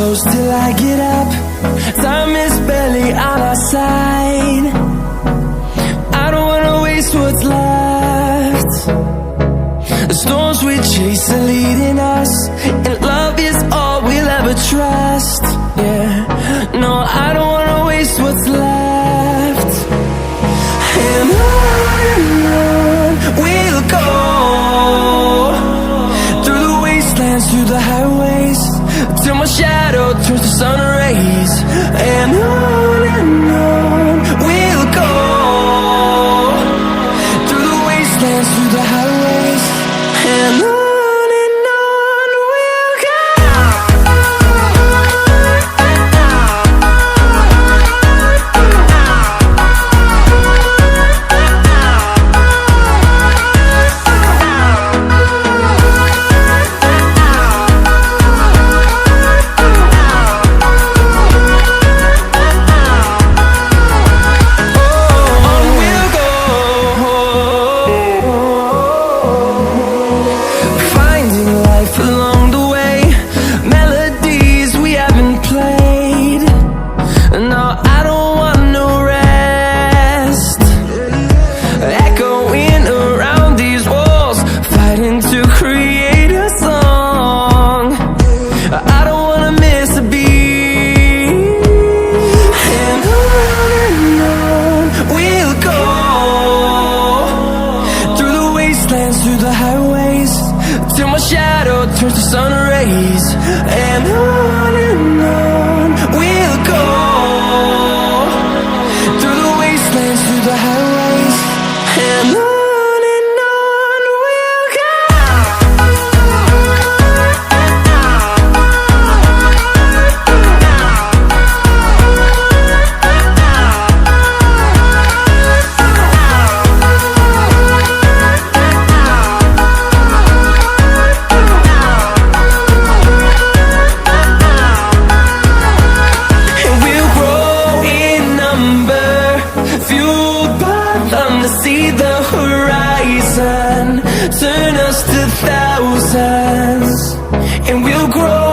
close till I get up. Time is barely on our side. I don't wanna waste what's left. The storms we chase are leading us, and love is all we'll ever trust. Yeah, no, I don't wanna waste what's left. And on we'll go, through the wastelands, through the highways, till my shadow turns to sun rays. And on we'll go, through the wastelands, through the highways, and on we'll go. Through the highways, till my shadow turns to sun rays. And on we'll go, through the wastelands, through the highways, and on we'll go. See the horizon turn us to thousands, and we'll grow